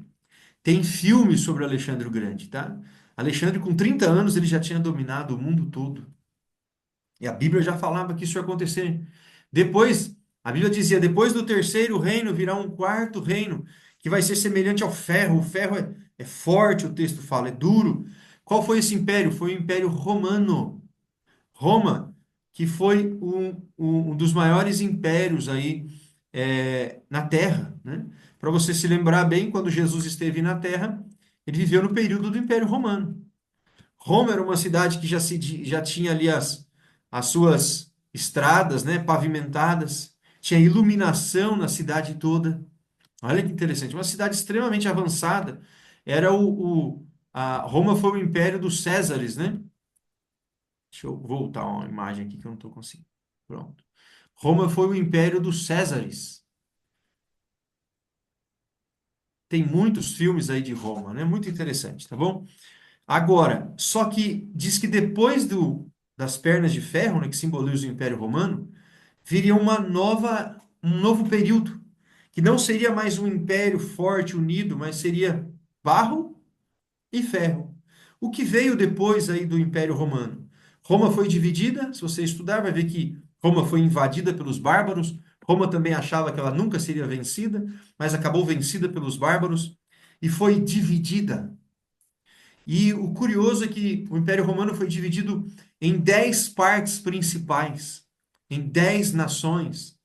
Tem filme sobre Alexandre o Grande, tá? Alexandre, com 30 anos, ele já tinha dominado o mundo todo. E a Bíblia já falava que isso ia acontecer. Depois, a Bíblia dizia: depois do terceiro reino virá um quarto reino, que vai ser semelhante ao ferro. O ferro é forte, o texto fala, é duro. Qual foi esse império? Foi o Império Romano. Roma, que foi um dos maiores impérios aí na Terra, né? Para você se lembrar bem, quando Jesus esteve na Terra, ele viveu no período do Império Romano. Roma era uma cidade que já tinha ali as suas estradas, né, pavimentadas, tinha iluminação na cidade toda. Olha que interessante, uma cidade extremamente avançada. Era Roma foi o império dos Césares, né? Deixa eu voltar uma imagem aqui que eu não estou conseguindo. Pronto. Roma foi o império dos Césares. Tem muitos filmes aí de Roma, né? Muito interessante, tá bom? Agora, só que diz que depois das pernas de ferro, né, que simbolizam o Império Romano, viria um novo período, que não seria mais um império forte, unido, mas seria barro e ferro. O que veio depois aí do Império Romano? Roma foi dividida, se você estudar, vai ver que Roma foi invadida pelos bárbaros. Roma também achava que ela nunca seria vencida, mas acabou vencida pelos bárbaros e foi dividida. E o curioso é que o Império Romano foi dividido em 10 partes principais, em 10 nações.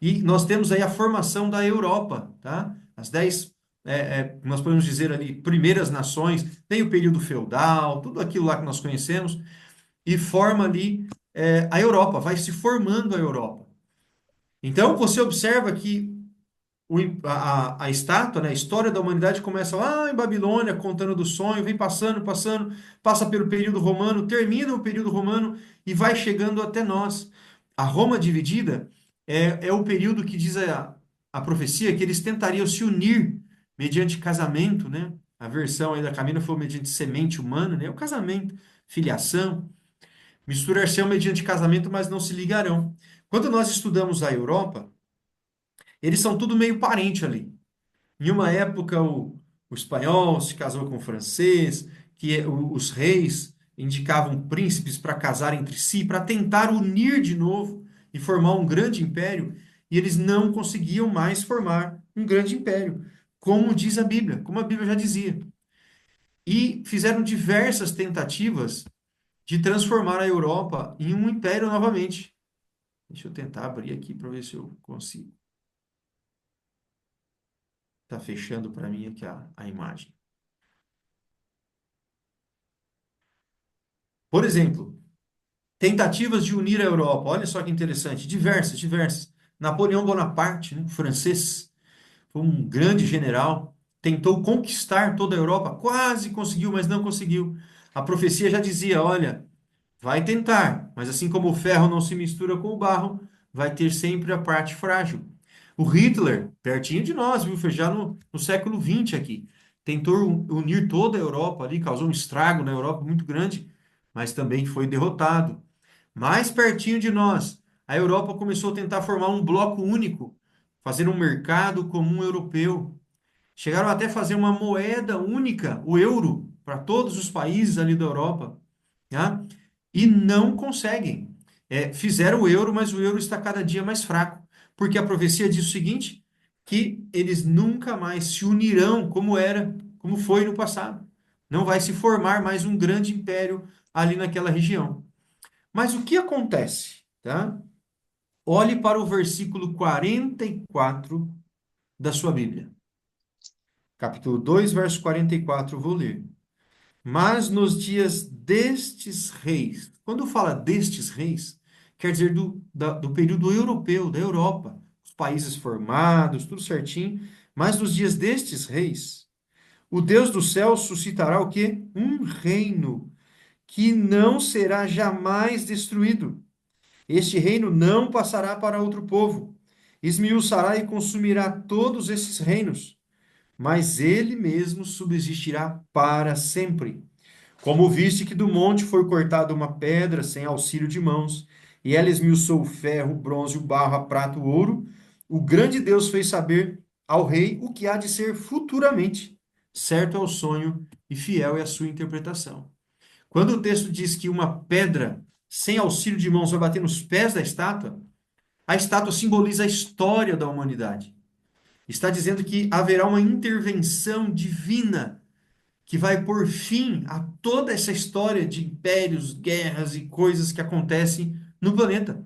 E nós temos aí a formação da Europa, tá? As 10, nós podemos dizer ali, primeiras nações, tem o período feudal, tudo aquilo lá que nós conhecemos, e forma ali a Europa, vai se formando a Europa. Então, você observa que a estátua, né, a história da humanidade começa lá em Babilônia, contando do sonho, vem passando, passando, passa pelo período romano, termina o período romano e vai chegando até nós. A Roma dividida é o período que diz a profecia que eles tentariam se unir mediante casamento, né? A versão aí da Camila foi mediante semente humana, né? O casamento, filiação, misturar-se mediante casamento, mas não se ligarão. Quando nós estudamos a Europa, eles são tudo meio parente ali. Em uma época, o espanhol se casou com o francês, os reis indicavam príncipes para casar entre si, para tentar unir de novo e formar um grande império, e eles não conseguiam mais formar um grande império, como diz a Bíblia, como a Bíblia já dizia. E fizeram diversas tentativas de transformar a Europa em um império novamente. Deixa eu tentar abrir aqui para ver se eu consigo. Está fechando para mim aqui a imagem. Por exemplo, tentativas de unir a Europa. Olha só que interessante. Diversas, diversas. Napoleão Bonaparte, né, francês, foi um grande general, tentou conquistar toda a Europa, quase conseguiu, mas não conseguiu. A profecia já dizia: olha, vai tentar, mas assim como o ferro não se mistura com o barro, vai ter sempre a parte frágil. O Hitler, pertinho de nós, viu? Foi já no século XX aqui. Tentou unir toda a Europa ali, causou um estrago na Europa muito grande, mas também foi derrotado. Mais pertinho de nós, a Europa começou a tentar formar um bloco único, fazer um mercado comum europeu. Chegaram até a fazer uma moeda única, o euro, para todos os países ali da Europa, tá? E não conseguem. Fizeram o euro, mas o euro está cada dia mais fraco, porque a profecia diz o seguinte, que eles nunca mais se unirão como era, como foi no passado. Não vai se formar mais um grande império ali naquela região. Mas o que acontece, tá? Olhe para o versículo 44 da sua Bíblia. Capítulo 2, verso 44, eu vou ler. Mas nos dias destes reis, quando fala destes reis, quer dizer do período europeu, da Europa, os países formados, tudo certinho. Mas nos dias destes reis, o Deus do céu suscitará o quê? Um reino que não será jamais destruído. Este reino não passará para outro povo. Esmiuçará e consumirá todos esses reinos, mas ele mesmo subsistirá para sempre. Como viste que do monte foi cortada uma pedra sem auxílio de mãos, e ela esmiuçou o ferro, o bronze, o barro, a prata, o ouro, o grande Deus fez saber ao rei o que há de ser futuramente. Certo é o sonho e fiel é a sua interpretação. Quando o texto diz que uma pedra sem auxílio de mãos vai bater nos pés da estátua, a estátua simboliza a história da humanidade. Está dizendo que haverá uma intervenção divina que vai pôr fim a toda essa história de impérios, guerras e coisas que acontecem no planeta.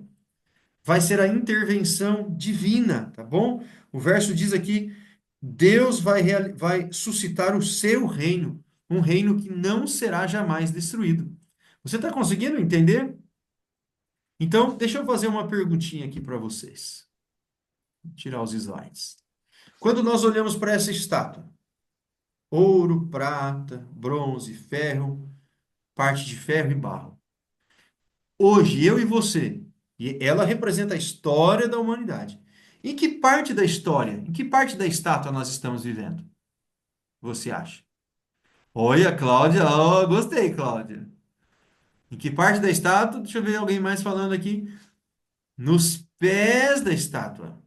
Vai ser a intervenção divina, tá bom? O verso diz aqui: Deus vai suscitar o seu reino, um reino que não será jamais destruído. Você está conseguindo entender? Então, deixa eu fazer uma perguntinha aqui para vocês. Vou tirar os slides. Quando nós olhamos para essa estátua, ouro, prata, bronze, ferro, parte de ferro e barro. Hoje, eu e você, e ela representa a história da humanidade. Em que parte da história, em que parte da estátua nós estamos vivendo? Você acha? Olha, Cláudia, oh, gostei, Cláudia. Em que parte da estátua? Deixa eu ver alguém mais falando aqui. Nos pés da estátua,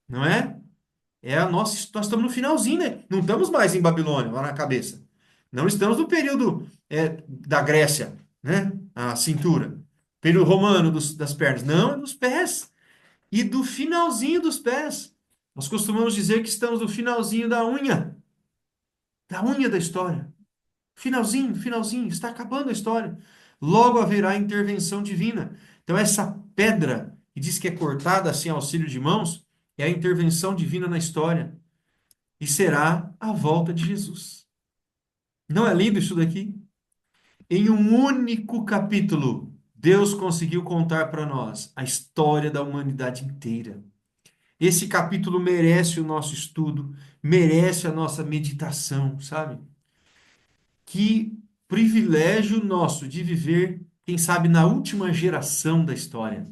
não é? Nós estamos no finalzinho, né? Não estamos mais em Babilônia, lá na cabeça. Não estamos no período da Grécia, né? A cintura. Período romano das pernas. Não, é dos pés. E do finalzinho dos pés. Nós costumamos dizer que estamos no finalzinho da unha da história. Finalzinho, finalzinho, está acabando a história. Logo haverá intervenção divina. Então, essa pedra que diz que é cortada sem auxílio de mãos, é a intervenção divina na história. E será a volta de Jesus. Não é lindo isso daqui? Em um único capítulo, Deus conseguiu contar para nós a história da humanidade inteira. Esse capítulo merece o nosso estudo, merece a nossa meditação, sabe? Que privilégio nosso de viver, quem sabe, na última geração da história.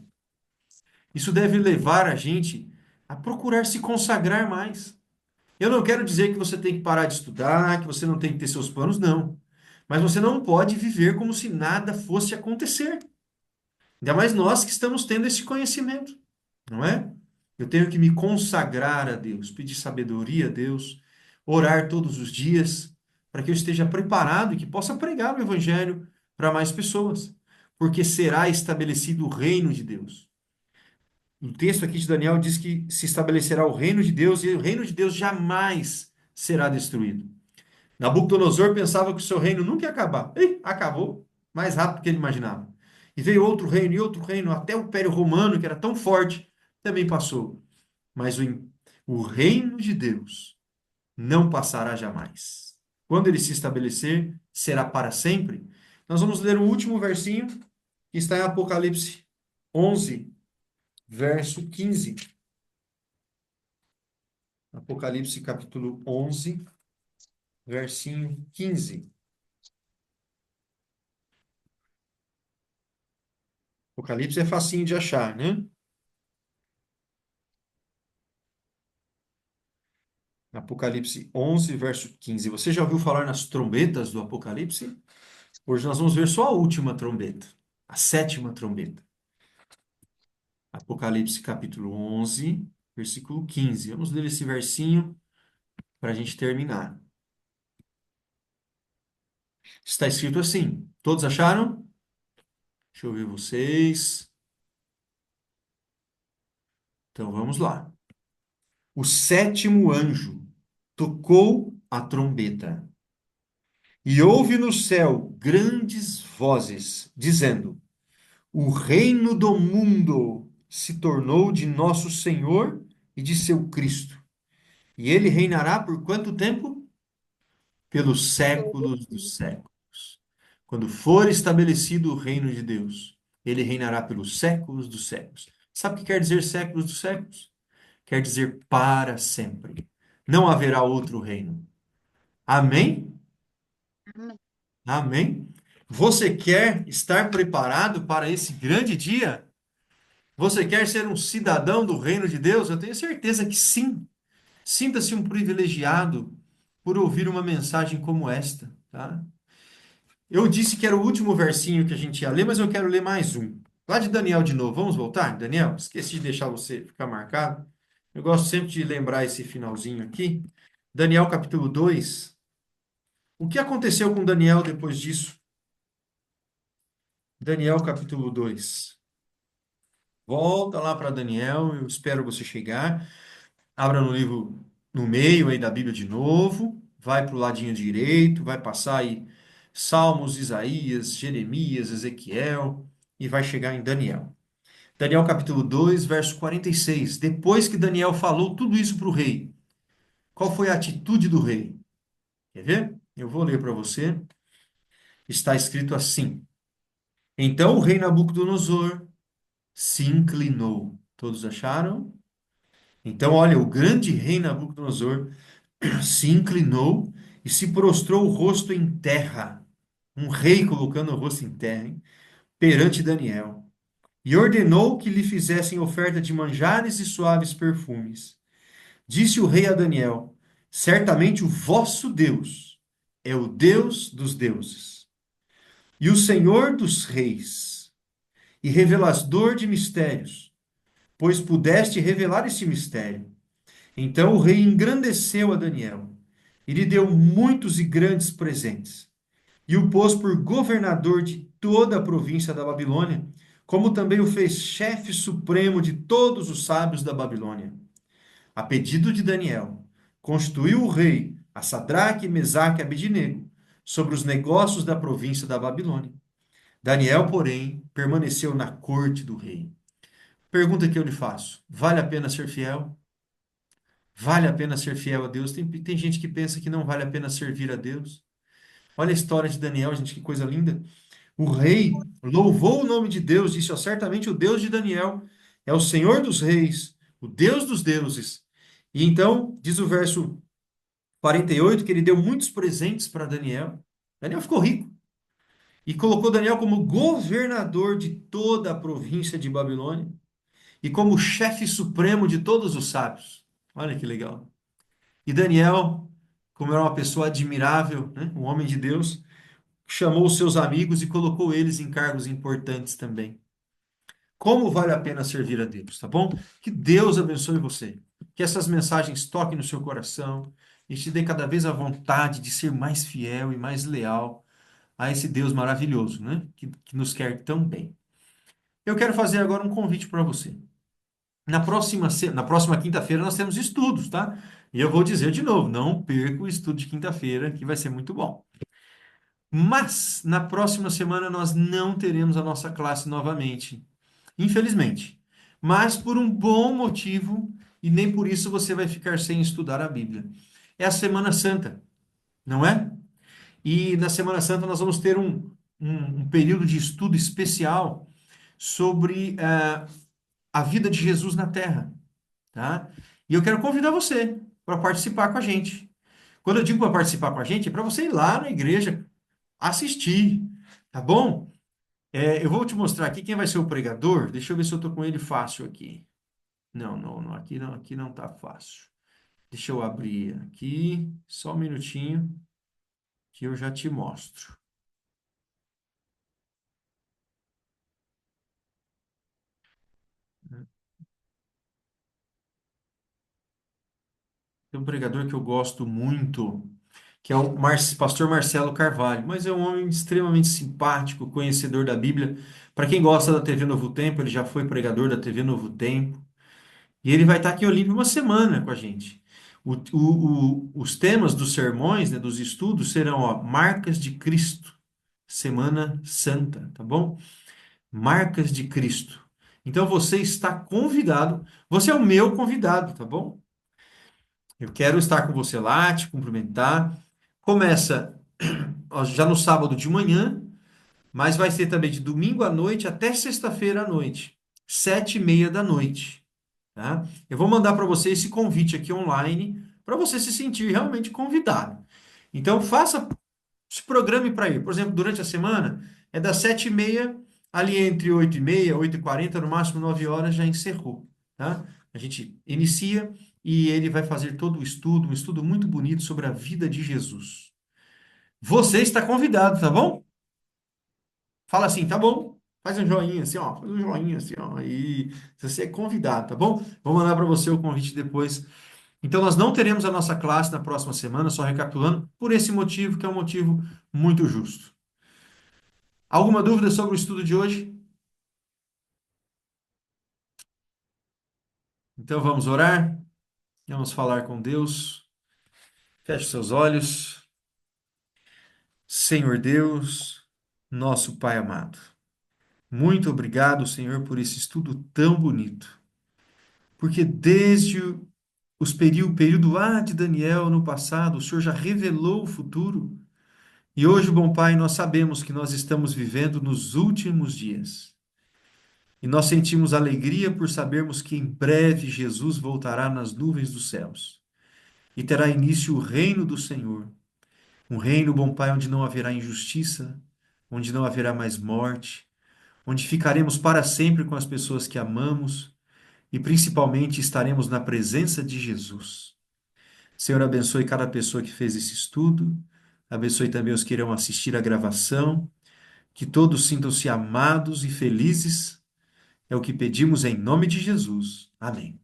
Isso deve levar a gente a procurar se consagrar mais. Eu não quero dizer que você tem que parar de estudar, que você não tem que ter seus planos, não. Mas você não pode viver como se nada fosse acontecer. Ainda mais nós que estamos tendo esse conhecimento, não é? Eu tenho que me consagrar a Deus, pedir sabedoria a Deus, orar todos os dias, para que eu esteja preparado e que possa pregar o Evangelho para mais pessoas, porque será estabelecido o reino de Deus. O texto aqui de Daniel diz que se estabelecerá o reino de Deus e o reino de Deus jamais será destruído. Nabucodonosor pensava que o seu reino nunca ia acabar. Ei, acabou mais rápido do que ele imaginava. E veio outro reino, até o Império Romano, que era tão forte, também passou. Mas o reino de Deus não passará jamais. Quando ele se estabelecer, será para sempre. Nós vamos ler o último versinho, que está em Apocalipse 11, verso 15. Apocalipse capítulo 11, versinho 15. Apocalipse é facinho de achar, né? Apocalipse 11, verso 15. Você já ouviu falar nas trombetas do Apocalipse? Hoje nós vamos ver só a última trombeta, a sétima trombeta. Apocalipse capítulo 11, versículo 15. Vamos ler esse versinho para a gente terminar. Está escrito assim. Todos acharam? Deixa eu ver vocês. Então vamos lá. O sétimo anjo tocou a trombeta e houve no céu grandes vozes, dizendo: O reino do mundo se tornou de nosso Senhor e de seu Cristo. E ele reinará por quanto tempo? Pelos séculos dos séculos. Quando for estabelecido o reino de Deus, ele reinará pelos séculos dos séculos. Sabe o que quer dizer séculos dos séculos? Quer dizer para sempre. Não haverá outro reino. Amém?
Amém.
Amém? Você quer estar preparado para esse grande dia? Você quer ser um cidadão do reino de Deus? Eu tenho certeza que sim. Sinta-se um privilegiado por ouvir uma mensagem como esta, tá? Eu disse que era o último versinho que a gente ia ler, mas eu quero ler mais um. Lá de Daniel de novo. Vamos voltar? Daniel, esqueci de deixar você ficar marcado. Eu gosto sempre de lembrar esse finalzinho aqui. Daniel capítulo 2. O que aconteceu com Daniel depois disso? Daniel capítulo 2. Volta lá para Daniel, eu espero você chegar. Abra no livro, no meio aí da Bíblia de novo, vai para o ladinho direito, vai passar aí Salmos, Isaías, Jeremias, Ezequiel e vai chegar em Daniel. Daniel capítulo 2, verso 46. Depois que Daniel falou tudo isso para o rei, qual foi a atitude do rei? Quer ver? Eu vou ler para você. Está escrito assim: Então o rei Nabucodonosor se inclinou. Todos acharam? Então, olha, o grande rei Nabucodonosor se inclinou e se prostrou o rosto em terra. Um rei colocando o rosto em terra, hein? Perante Daniel. E ordenou que lhe fizessem oferta de manjares e suaves perfumes. Disse o rei a Daniel: Certamente o vosso Deus é o Deus dos deuses e o Senhor dos reis e revelador de mistérios, pois pudeste revelar este mistério. Então o rei engrandeceu a Daniel e lhe deu muitos e grandes presentes, e o pôs por governador de toda a província da Babilônia, como também o fez chefe supremo de todos os sábios da Babilônia. A pedido de Daniel, constituiu o rei a Sadraque, Mesaque e Abednego sobre os negócios da província da Babilônia. Daniel, porém, permaneceu na corte do rei. Pergunta que eu lhe faço: vale a pena ser fiel? Vale a pena ser fiel a Deus? Tem gente que pensa que não vale a pena servir a Deus. Olha a história de Daniel, gente, que coisa linda. O rei louvou o nome de Deus, disse: ó, certamente o Deus de Daniel é o Senhor dos reis, o Deus dos deuses. E então, diz o verso 48, que ele deu muitos presentes para Daniel. Daniel ficou rico e colocou Daniel como governador de toda a província de Babilônia e como chefe supremo de todos os sábios. Olha que legal. E Daniel, como era uma pessoa admirável, né, um homem de Deus, chamou os seus amigos e colocou eles em cargos importantes também. Como vale a pena servir a Deus, tá bom? Que Deus abençoe você. Que essas mensagens toquem no seu coração e te dê cada vez a vontade de ser mais fiel e mais leal a esse Deus maravilhoso, né? Que nos quer tão bem. Eu quero fazer agora um convite para você. Na próxima quinta-feira nós temos estudos, tá? E eu vou dizer de novo, não perca o estudo de quinta-feira, que vai ser muito bom. Mas na próxima semana nós não teremos a nossa classe novamente, infelizmente. Mas por um bom motivo, e nem por isso você vai ficar sem estudar a Bíblia. É a Semana Santa, não é? E na Semana Santa nós vamos ter um período de estudo especial sobre a vida de Jesus na Terra, tá? E eu quero convidar você para participar com a gente. Quando eu digo para participar com a gente, é para você ir lá na igreja assistir, tá bom? Eu vou te mostrar aqui quem vai ser o pregador. Deixa eu ver se eu estou com ele fácil aqui. Não, não, não, aqui não tá fácil. Deixa eu abrir aqui, só um minutinho, que eu já te mostro. Tem um pregador que eu gosto muito, que é o pastor Marcelo Carvalho, mas é um homem extremamente simpático, conhecedor da Bíblia. Para quem gosta da TV Novo Tempo, ele já foi pregador da TV Novo Tempo. E ele vai estar aqui em Olímpia uma semana com a gente. Os temas dos sermões, né, dos estudos, serão, ó, Marcas de Cristo, Semana Santa, tá bom? Marcas de Cristo. Então você está convidado, você é o meu convidado, tá bom? Eu quero estar com você lá, te cumprimentar. Começa, ó, já no sábado de manhã, mas vai ser também de domingo à noite até sexta-feira à noite, 7:30 da noite. Tá? Eu vou mandar para você esse convite aqui online para você se sentir realmente convidado. Então, se programe para ir. Por exemplo, durante a semana, é das 7:30, ali entre 8:30, 8:40, no máximo 9 horas, já encerrou. Tá? A gente inicia e ele vai fazer todo o estudo, um estudo muito bonito sobre a vida de Jesus. Você está convidado, tá bom? Fala assim, tá bom? Faz um joinha assim, ó. Faz um joinha assim, ó. E você é convidado, tá bom? Vou mandar para você o convite depois. Então, nós não teremos a nossa classe na próxima semana, só recapitulando, por esse motivo, que é um motivo muito justo. Alguma dúvida sobre o estudo de hoje? Então, vamos orar? Vamos falar com Deus. Feche seus olhos. Senhor Deus, nosso Pai amado, muito obrigado, Senhor, por esse estudo tão bonito. Porque desde período lá de Daniel no passado, o Senhor já revelou o futuro. E hoje, bom Pai, nós sabemos que nós estamos vivendo nos últimos dias. E nós sentimos alegria por sabermos que em breve Jesus voltará nas nuvens dos céus e terá início o reino do Senhor. Um reino, bom Pai, onde não haverá injustiça, onde não haverá mais morte, onde ficaremos para sempre com as pessoas que amamos e principalmente estaremos na presença de Jesus. Senhor, abençoe cada pessoa que fez esse estudo, abençoe também os que irão assistir a gravação, que todos sintam-se amados e felizes. É o que pedimos em nome de Jesus. Amém.